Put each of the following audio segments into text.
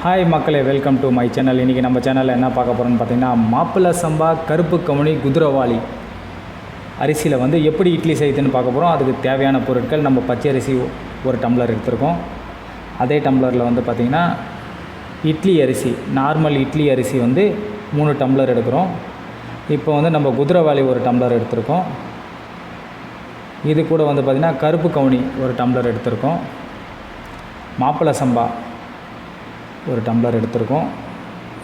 Hi மக்களே, welcome to my channel. இன்றைக்கி நம்ம சேனலில் என்ன பார்க்க போகிறோன்னு பார்த்தீங்கன்னா, மாப்பிள்ளை சம்பா கருப்பு கவுனி குதிரைவாளி அரிசியில் வந்து எப்படி இட்லி செய்யுதுன்னு பார்க்க போகிறோம். அதுக்கு தேவையான பொருட்கள், நம்ம பச்சை அரிசி ஒரு டம்ளர் எடுத்துருக்கோம். அதே டம்ளரில் வந்து பார்த்திங்கன்னா இட்லி அரிசி, நார்மல் இட்லி அரிசி வந்து 3 டம்ளர் எடுக்கிறோம். இப்போ வந்து நம்ம குதிரைவாளி ஒரு டம்ளர் எடுத்துருக்கோம். இது கூட வந்து பார்த்திங்கன்னா கருப்பு கவுனி ஒரு டம்ளர் எடுத்துருக்கோம். மாப்பிள்ளை சம்பா ஒரு டம்ளர் எடுத்துருக்கோம்.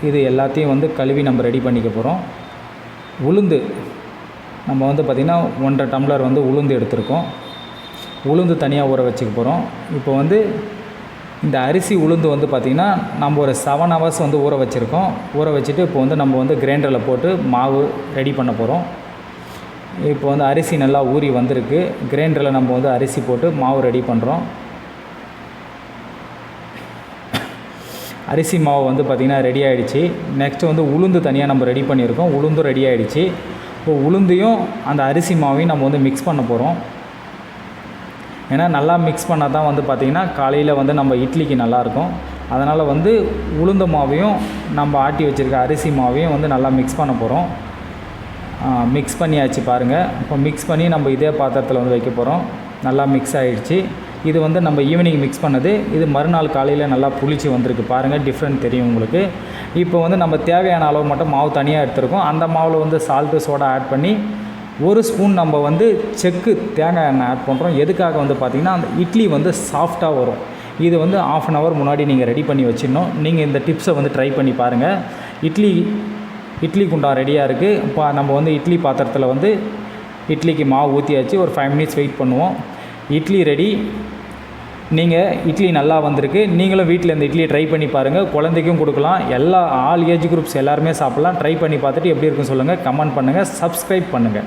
இது எல்லாத்தையும் வந்து கழுவி நம்ம ரெடி பண்ணிக்க போகிறோம். உளுந்து நம்ம வந்து பார்த்திங்கன்னா 1.5 டம்ளர் வந்து உளுந்து எடுத்துருக்கோம். உளுந்து தனியாக ஊற வச்சுக்க போகிறோம். இப்போ வந்து இந்த அரிசி உளுந்து வந்து பார்த்திங்கன்னா நம்ம ஒரு 7 ஹவர்ஸ் வந்து ஊற வச்சுருக்கோம். ஊற வச்சுட்டு இப்போ வந்து நம்ம வந்து கிரைண்டரில் போட்டு மாவு ரெடி பண்ண போகிறோம். இப்போ வந்து அரிசி நல்லா ஊறி வந்திருக்கு. கிரைண்டரில் நம்ம வந்து அரிசி போட்டு மாவு ரெடி பண்ணுறோம். அரிசி மாவு வந்து பார்த்திங்கன்னா ரெடி ஆகிடுச்சு. நெக்ஸ்ட்டு வந்து உளுந்து தனியாக நம்ம ரெடி பண்ணியிருக்கோம். உளுந்தும் ரெடி ஆகிடுச்சு. இப்போ உளுந்தையும் அந்த அரிசி மாவையும் நம்ம வந்து மிக்ஸ் பண்ண போகிறோம். ஏன்னா நல்லா மிக்ஸ் பண்ணால் தான் வந்து பார்த்திங்கன்னா காலையில் வந்து நம்ம இட்லிக்கு நல்லாயிருக்கும். அதனால் வந்து உளுந்த மாவையும் நம்ம ஆட்டி வச்சுருக்க அரிசி மாவையும் வந்து நல்லா மிக்ஸ் பண்ண போகிறோம். மிக்ஸ் பண்ணியாச்சு பாருங்கள். இப்போ மிக்ஸ் பண்ணி நம்ம இதே பாத்திரத்தில் வந்து வைக்க போகிறோம். நல்லா மிக்ஸ் ஆகிடுச்சு. இது வந்து நம்ம ஈவினிங் மிக்ஸ் பண்ணது. இது மறுநாள் காலையில் நல்லா புளிச்சு வந்திருக்கு பாருங்கள். டிஃப்ரெண்ட் தெரியும் உங்களுக்கு. இப்போ வந்து நம்ம தேவையான அளவு மட்டும் மாவு தனியாக எடுத்துருக்கோம். அந்த மாவில் வந்து சால்ட்டு சோடா ஆட் பண்ணி 1 ஸ்பூன் நம்ம வந்து செக்கு தேங்காய் எண்ணெய் ஆட் பண்ணுறோம். எதுக்காக வந்து பார்த்திங்கன்னா அந்த இட்லி வந்து சாஃப்டாக வரும். இது வந்து 1/2 அன் ஹவர் முன்னாடி நீங்கள் ரெடி பண்ணி வச்சிடணும். நீங்கள் இந்த டிப்ஸை வந்து ட்ரை பண்ணி பாருங்கள். இட்லி குண்டான் ரெடியாக இருக்குது. இப்போ நம்ம வந்து இட்லி பாத்திரத்தில் வந்து இட்லிக்கு மாவு ஊற்றியாச்சு. ஒரு 5 மினிட்ஸ் வெயிட் பண்ணுவோம். இட்லி ரெடி. இட்லி நல்லா வந்திருக்கு. நீங்களும் வீட்டில் இந்த இட்லியை ட்ரை பண்ணி பாருங்கள். குழந்தைக்கும் கொடுக்கலாம். ஆல் ஏஜ் குரூப்ஸ் எல்லாருமே சாப்பிட்லாம். ட்ரை பண்ணி பார்த்துட்டு எப்படி இருக்குன்னு சொல்லுங்கள். கமெண்ட் பண்ணுங்கள். சப்ஸ்கிரைப் பண்ணுங்கள்.